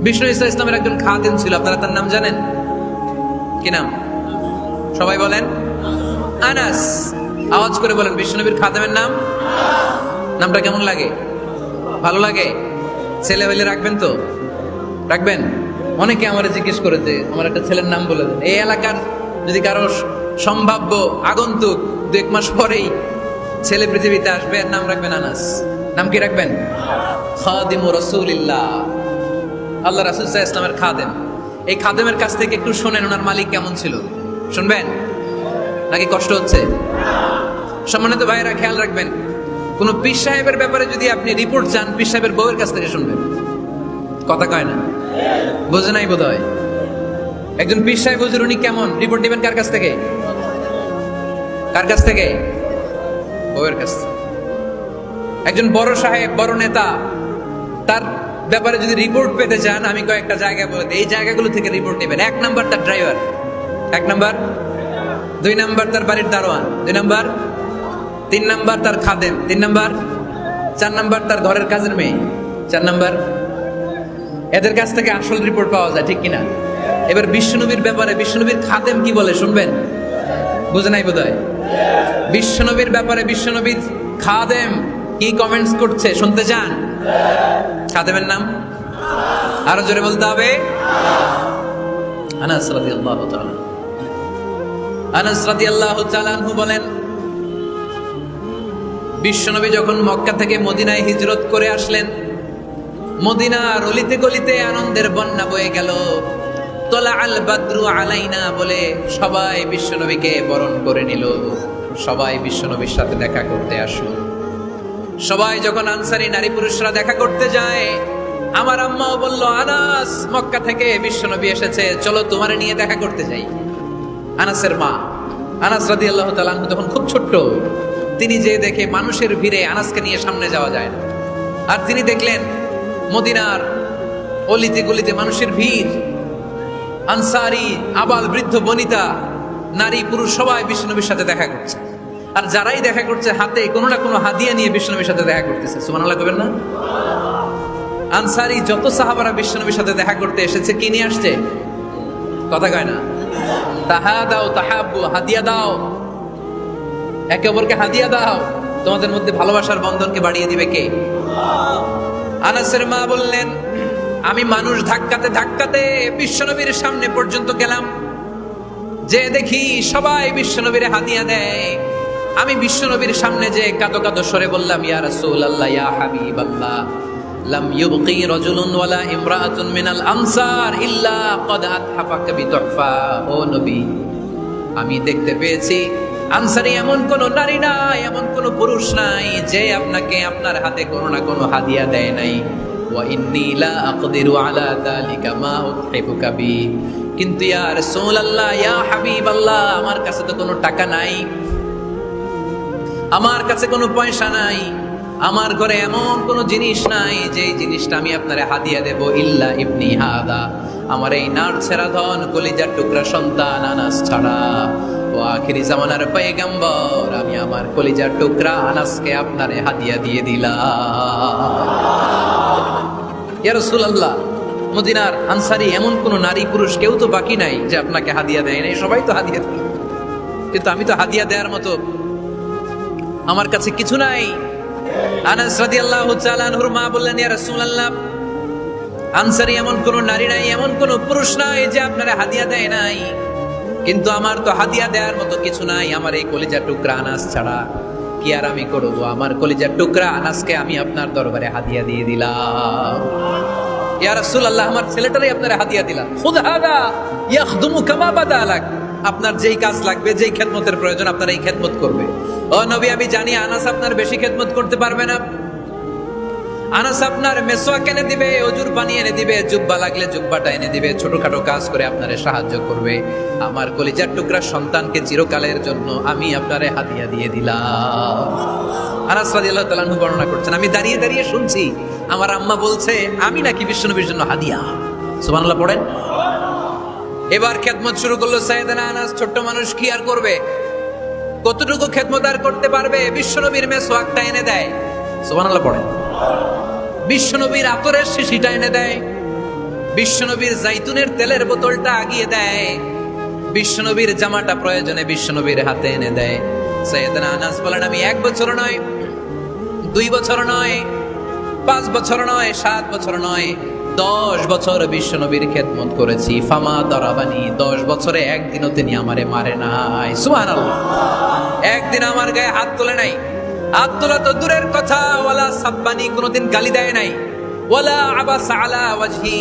বিষ্ণু ঈসা ইসলামের একজন খাদেম ছিল, আপনারা তার নাম জানেন? কি নাম? সবাই বলেন আনাস। আওয়াজ করে বলেন বিশ্বনবীর খাদেমের নাম। নামটা কেমন লাগে? ভালো লাগে? ছেলে হইলে রাখবেন তো? রাখবেন? অনেকে আমার জিজ্ঞেস করে যে আমার একটা ছেলের নাম বলে দেন। এই এলাকার যদি কারো সম্ভাব্য আগন্তুক 2-1 মাস পরেই ছেলে পৃথিবীতে আসবে, এর নাম রাখবেন আনাস। নাম কি রাখবেন? খাদিমু রাসূলিল্লাহ, আল্লাহ রাসূল সাল্লাল্লাহু আলাইহি ওয়াসাল্লামের খাদেম। এই খাদেমের কাছ থেকে একটু শোনেন ওনার মালিক কেমন ছিল। শুনবেন নাকি কষ্ট হচ্ছে? সম্মানিত ভাইয়েরা খেয়াল রাখবেন, কোন পীর সাহেবের ব্যাপারে যদি আপনি রিপোর্ট চান, পীর সাহেবের বউয়ের কাছ থেকে শুনবেন। কথা কয় না? বোঝে নাই বোধ হয়। একজন পীর সাহেব হুজুর উনি কেমন, রিপোর্ট নেবেন কার কাছ থেকে? কার কাছ থেকে? বউয়ের কাছ থেকে। একজন বড় সাহেব, বড় নেতা, তার ব্যাপারে যদি রিপোর্ট পেতে চান, আমি কয়েকটা জায়গা বলে দিই, এই জায়গাগুলো থেকে রিপোর্ট নেবেন। 1 নাম্বার তার ড্রাইভার, 1 নাম্বার। 2 নাম্বার তার বাড়ির দারোয়ান, 2 নাম্বার। 3 নাম্বার তার খাদেম, 3 নাম্বার। 4 নাম্বার তার ঘরের কাজের মেয়ে, 4 নাম্বার। এদের কাছ থেকে আসল রিপোর্ট পাওয়া যায়, ঠিক কিনা? এবার বিশ্বনবীর ব্যাপারে বিশ্বনবীর খাদেম কি বলে শুনবেন? বুঝে নাই বোধ হয়। বিশ্বনবীর ব্যাপারে বিশ্বনবীর খাদেম কি কমেন্টস করছে শুনতে চান? খাদেমের নাম আরো জোরে বলতে হবে। আনাস রাদিয়াল্লাহু তাআলা, আনাস রাদিয়াল্লাহু তাআলা আনহু বলেন, বিশ্বনবী যখন মক্কা থেকে মদিনায় হিজরত করে আসলেন, মদিনার অলিতে গলিতে আনন্দের বন্যা বয়ে গেল। তোলা আল বাদরু আলাইনা বলে সবাই বিশ্বনবীকে বরণ করে নিল, সবাই বিশ্বনবীর সাথে দেখা করতে আসলো। সবাই যখন আনসারী নারী পুরুষরা দেখা করতে যায়, আমার আম্মাও বলল, আনাস মক্কা থেকে বিশ্বনবী এসেছে, চলো তোমারে নিয়ে দেখা করতে যাই। আনাসের মা আনাস রাদিয়াল্লাহু তাআলা আনহু তখন খুব ছোট্ট, তিনি যে দেখে মানুষের ভিড়ে আনাসকে নিয়ে সামনে যাওয়া যায় না। আর তিনি দেখলেন মদিনার অলিতে গলিতে মানুষের ভিড়, আনসারী আবাল বৃদ্ধ বনিতা নারী পুরুষ সবাই বিশ্বনবীর সাথে দেখা করছে। আর যারাই দেখা করছে হাতে কোনো না কোনো হাদিয়া নিয়ে বিশ্বনবীর সাথে দেখা করতেছে। সুবহানাল্লাহ কইবেন না? আনসারী যত সাহাবারা বিশ্বনবীর সাথে দেখা করতে এসেছে, কি নিয়ে আসছে? কথা কয় না? তাহাদাও তাহাব্বু, হাদিয়া দাও, একে অপরকে হাদিয়া দাও। তোমাদের মধ্যে ভালোবাসার বন্ধনকে বাড়িয়ে দিবে কে? আনাসের মা বললেন, আমি মানুষ ধাক্কাতে ধাক্কাতে বিশ্বনবীর সামনে পর্যন্ত গেলাম, যে দেখি সবাই বিশ্বনবীর হাদিয়া দেয়। আমি বিশ্বনবীর সামনে যে কাঁদো কাঁদো স্বরে বললাম, ইয়া রাসূলুল্লাহ, ইয়া হাবিবাল্লাহ, লাম ইউবকি রাজুলুন ওয়ালা ইমরাআতুন মিনাল আনসার ইল্লা ক্বাদ আতহাফাকা বিতুহফা। ও নবী, আমি দেখতে পেয়েছি আনসারী এমন কোন নারী নাই, এমন কোন পুরুষ নাই যে আপনাকে আপনার হাতে কোনো না কোনো হাদিয়া দেয় নাই। ওয়া ইন্নী লা আকদিরু আলা যালিকা মা উতহিফুকা বি। কিন্তু ইয়া রাসূলুল্লাহ, ইয়া হাবিবাল্লাহ, আমার কাছে তো কোনো টাকা নাই, আমার কাছে কোনো পয়সা নাই, আমার ঘরে এমন কোনো জিনিস নাই যে জিনিসটা আমি আপনারে হাদিয়া দেব। ইল্লা ইবনি হাদা, আমার এই নারছেরা ধন কলিজার টুকরা সন্তান আনাস ছাড়া। ও আখিরি জামানার পয়গম্বর, আমি আমার কলিজার টুকরা আনাসকে আপনারে হাদিয়া দিয়ে দিলাম। ইয়া রাসূলুল্লাহ, মদিনার আনসারী এমন কোন নারী পুরুষ কেউ তো বাকি নাই যে আপনাকে হাদিয়া দেয় নাই, সবাই তো হাদিয়া দিল, কিন্তু আমি তো হাদিয়া দেওয়ার মতো আমার কাছে কিছু নাই। আনাস রাদিয়াল্লাহু তাআলা আনহুর মা বললেন, ইয়া রাসূলুল্লাহ, আনসারী এমন কোন নারী নাই, এমন কোন পুরুষ নাই যে আপনারে হাদিয়া দেয় নাই, কিন্তু আমার তো হাদিয়া দেওয়ার মতো কিছু নাই আমার এই কলিজার টুকরা আনাস ছাড়া। কি আর আমি করব? আমার কলিজার টুকরা আনাসকে আমি আপনার দরবারে হাদিয়া দিয়ে দিলাম। ইয়া রাসূলুল্লাহ, আমার ছেলেটারই আপনারে হাদিয়া দিলাম। খুদ হাদা ইয়াখদুমু কামা বাদা লাক, আপনার যেই কাজ লাগবে, যেই খেদমতের প্রয়োজন, আপনার এই খেদমত করবে। ও নবী, আমি জানি আনাস আপনার বেশি খেদমত করতে পারবে না। আনাস আপনার মেসওয়াক এনে দিবে, অজুর পানি এনে দিবে, জুব্বা লাগলে জুব্বাটা এনে দিবে, ছোটখাটো কাজ করে আপনারে সাহায্য করবে। আমার কলিজার টুকরা সন্তানকে চিরকালের জন্য আমি আপনারে হাদিয়া দিয়ে দিলাম। আনাস রাদিয়াল্লাহু তাআলা আনহু বর্ণনা করছেন, আমি দাঁড়িয়ে দাঁড়িয়ে শুনছি আমার আম্মা বলছে আমি নাকি বিশ্বনবীর জন্য হাদিয়া। সুবহানাল্লাহ পড়েন। এবার খেদমত শুরু করলো সাইয়েদনা আনাস। ছোট্ট মানুষ কি আর করবে, কতটুকু খেদমত আর করতে পারবে? বিশ্বনবীর মেসওয়াকটা এনে দেয়। সুবহানাল্লাহ পড়েন। বিশ্বনবীর আতরের শিশিটা এনে দেয়, বিশ্বনবীর জাইতুনের তেলের বোতলটা আগিয়ে দেয়, বিশ্বনবীর জামাটা প্রয়োজনে বিশ্বনবীর হাতে এনে দেয়। সাইয়েদনা আনাস বলেন, আমি 1 বছর নয়, 2 বছর নয়, 5 বছর নয়, 7 বছর নয়, 10 বছর বিশ্বনবীর খেদমত করেছি। ফামা দরাবানি, 10 বছরে একদিনও তিনি আমারে মারে নাই। সুবহানাল্লাহ। একদিন আমার গায়ে হাত তোলে নাই। হাত তোলা তো দূরের কথা, ওয়ালা সাব্বানি, কোনোদিন গালি দেয় নাই। ওয়ালা আবাসা আলা ওয়াজহি,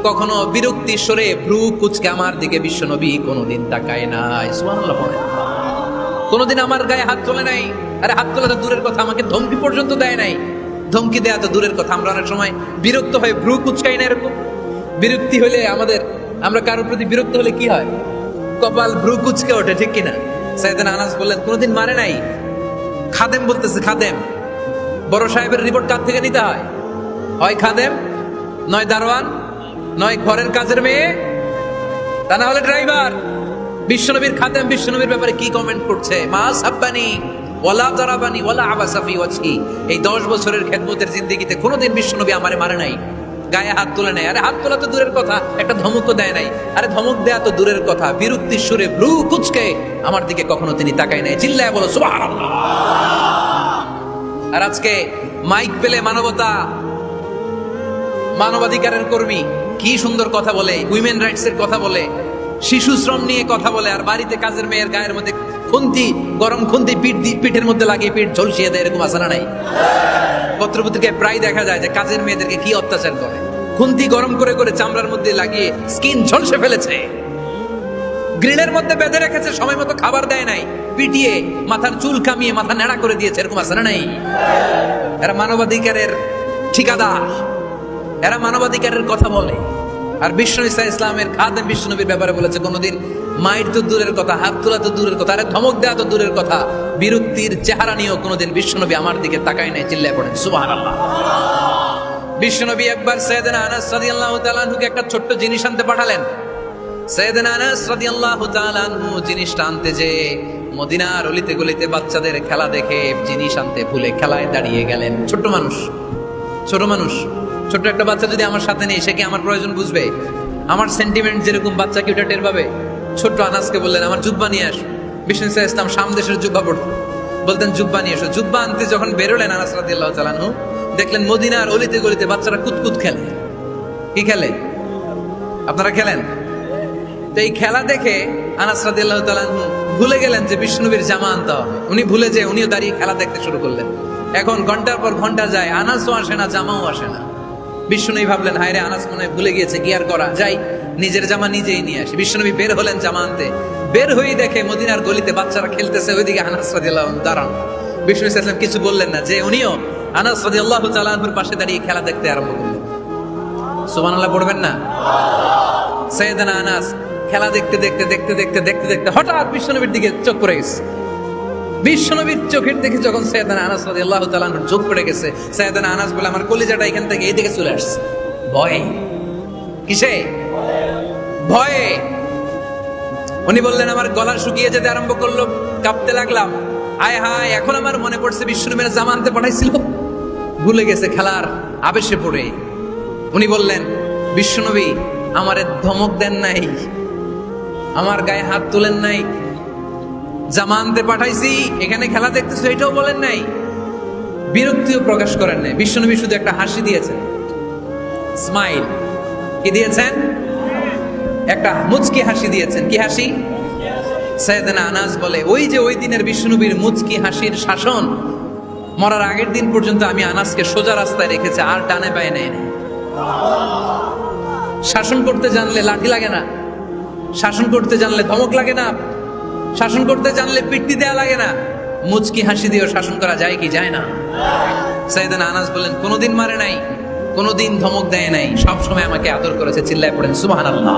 কখনো বিরক্তি স্বরে ভ্রু কুঁচকে আমার দিকে বিশ্বনবী কোনোদিন তাকায় নাই। সুবহানাল্লাহ। কোনোদিন আমার গায়ে হাত তোলে নাই। আরে হাত তোলা তো দূরের কথা, আমাকে ধমকি পর্যন্ত দেয় নাই। ধমকি দেয়া তো দূরের কথা, আমরা অনেক সময় বিরক্ত হয়ে ভ্রু কুঁচকাই না। এরকম বিরক্তি হলে আমরা কারোর প্রতি বিরক্ত হলে কি হয়? কপাল ভ্রু কুঁচকে ওঠে, ঠিক কিনা? সাইয়েদনা আনাস বললেন, কোনোদিন মারে নাই। খাদেম বলতেছে, খাদেম, বড় সাহেবের রিপোর্ট কার থেকে নিতে হয়? হয় খাদেম, নয় দারোয়ান, নয় ঘরের কাজের মেয়ে, তা না হলে ড্রাইভার। বিশ্বনবীর খাদেম বিশ্বনবীর ব্যাপারে কি কমেন্ট করছে? মা সাব্বানি ওয়ালা দারাবানি ওয়ালা আবাসা ফি ওয়াজহি। এই 10 বছরের খেদমতের জিন্দেগিতে কোনোদিন বিশ্বনবী আমারে মারে নাই, গায়ে হাত তুলে নাই। আরে হাত তোলা তো দূরের কথা, একটা ধমকও দেয় নাই। আরে ধমক দেয়া তো দূরের কথা, বিরক্তির সুরে ভ্রু কুঁচকে আমার দিকে কখনো তিনি তাকায় নাই। চিল্লায় বলো সুবহানাল্লাহ। আর আজকে মাইক পেলে মানবতা, মানবাধিকারের কর্মী কি সুন্দর কথা বলে, উইমেন রাইটস এর কথা বলে, শিশু শ্রম নিয়ে কথা বলে, আর বাড়িতে কাজের মেয়ের গায়ের মধ্যে খুন্তি, গরম খুন্তি পিঠের মধ্যে লাগিয়ে পিঠ ঝলসিয়ে দেয়। এরকম আছে না নাই? পত্রপত্রিকায় প্রায় দেখা যায় যে কাজের মেয়েদেরকে কি অত্যাচার করে। খুন্তি গরম করে করে চামড়ার মধ্যে লাগিয়ে স্কিন ঝলসে ফেলেছে, গ্রিলের মধ্যে বেঁধে রেখেছে, সময় মতো খাবার দেয় নাই, পিটিয়ে মাথার চুল কামিয়ে মাথা নেড়া করে দিয়েছে। এরকম আছে না নাই? এরা মানবাধিকারের ঠিকাদার, এরা মানবাধিকারের কথা বলে। আর বিশ্বনবী ইসলামের খাদেম বিশ্বনবীর ব্যাপারে বলেছে, কোনোদিন মাইর তো দূরের কথা, হাত তোলা তো দূরের কথা, আরে ধমক দেওয়া তো দূরের কথা, বিরক্তির চেহারা নিয়েও কোনোদিন বিশ্বনবী আমার দিকে তাকায় নাই। চিল্লায় পড়েন সুবহানাল্লাহ। বিশ্বনবী একবার সাইয়েদনা আনাস রাদিয়াল্লাহু তাআলা আনহুকে একটা ছোট্ট জিনিস আনতে পাঠালেন। সাইয়েদনা আনাস রাদিয়াল্লাহু তাআলা আনহু জিনিসটা আনতে যে মদিনার অলিতে গলিতে বাচ্চাদের খেলা দেখে জিনিস আনতে ভুলে খেলায় দাঁড়িয়ে গেলেন। ছোট মানুষ, ছোট্ট একটা বাচ্চা যদি আমার সাথে নেই, সে কি আমার প্রয়োজন বুঝবে? আমার সেন্টিমেন্ট যেরকম বাচ্চা কি ওটা টের পাবে? ছোট্ট আনাসকে বললেন, আমার জুব্বা নিয়ে আস। বিষ্ণু ইসলাম শাম দেশের জুব্বা পড়তেন, বলতেন জুব্বা নিয়ে এসো। জুব্বা আনতে যখন বেরোলেন আনাস রাদিয়াল্লাহু তাআলা আনহু, দেখলেন মদিনার অলিতে গলিতে বাচ্চারা কুতকুত খেলে। কি খেলে? আপনারা খেলেন? তো এই খেলা দেখে আনাস রাদিয়াল্লাহু তাআলা আনহু ভুলে গেলেন যে বিশ্বনবীর জামা আনতে হবে। উনি ভুলে যে উনিও দাঁড়িয়ে খেলা দেখতে শুরু করলেন। এখন ঘন্টার পর ঘন্টা যায়, আনাসও আসে না, জামাও আসে না। বিশ্বনবী ভাবলেন, হায় রে, আনাস মনে হয় ভুলে গিয়েছে, কি আর করা যাই, নিজের জামা নিজেই নিয়ে আসি। বিশ্বনবী বের হলেন জামা আনতে। বের হয়েই দেখে মদিনার গলিতে বাচ্চারা খেলতেছে, ওইদিকে আনাস রাদিয়াল্লাহু আনহু দাঁড়ান। বিষ্ণু ইসলাম কিছু বললেন না, যে উনিও আনাস রাদিয়াল্লাহু তাআলা আনহুর পাশে দাঁড়িয়ে খেলা দেখতে আরম্ভ করলেন। সুবহানাল্লাহ পড়বেন না? সাইয়েদনা আনাস খেলা দেখতে দেখতে দেখতে দেখতে দেখতে দেখতে হঠাৎ বিশ্বনবীর দিকে চোখ পড়ে গেছে। বিশ্বনবীর চোখের দিকে যখন সাইয়েদনা আনাস রাদিয়াল্লাহু তাআলা আনহুর চোখ পড়ে গেছে, সাইয়েদনা আনাস বলে, আমার কলিজাটা এখান থেকে এইদিকে চলে আসছে। ভয়ে। কিসে? ভয়ে। উনি বললেন, আমার গলা শুকিয়ে যেতে আরম্ভ করলো, কাঁপতে লাগলাম। হায় হায়, এখন আমার মনে পড়ছে বিশ্বনবীর জামা আনতে পাঠাইছিল, ভুলে গেছে খেলার আবেশে পড়ে। উনি বললেন, বিশ্বনবী আমারে ধমক দেন নাই, আমার গায়ে হাত তোলেন নাই, জামা আনতে পাঠাইছি, এখানে খেলা দেখতেছো এটাও বলেন নাই, বিরক্তিও প্রকাশ করেন নাই। বিশ্বনবী শুধু একটা হাসি দিয়েছেন, স্মাইল। কি দিয়েছেন? একটা মুচকি হাসি দিয়েছেন। কি হাসি? সাইয়েদনা আনাস বলে, ওই যে ওই দিনের বিশ্বনবীর মুচকি হাসির শাসন মরার আগের দিন পর্যন্ত আমি আনাসকে সোজা রাস্তায় রেখেছি, আর ডানে বায়ে নেই। শাসন করতে জানলে লাঠি লাগে না, শাসন করতে জানলে ধমক লাগে না, শাসন করতে জানলে পিট্টি দেয়া লাগে না। মুচকি হাসি দিয়েও শাসন করা যায় কি যায় না? সাইয়েদনা আনাস বলেন, কোনোদিন মারে নাই, কোনোদিন ধমক দেয় নাই, সব সময় আমাকে আদর করেছে। চিল্লায় পড়েন সুবহানাল্লাহ।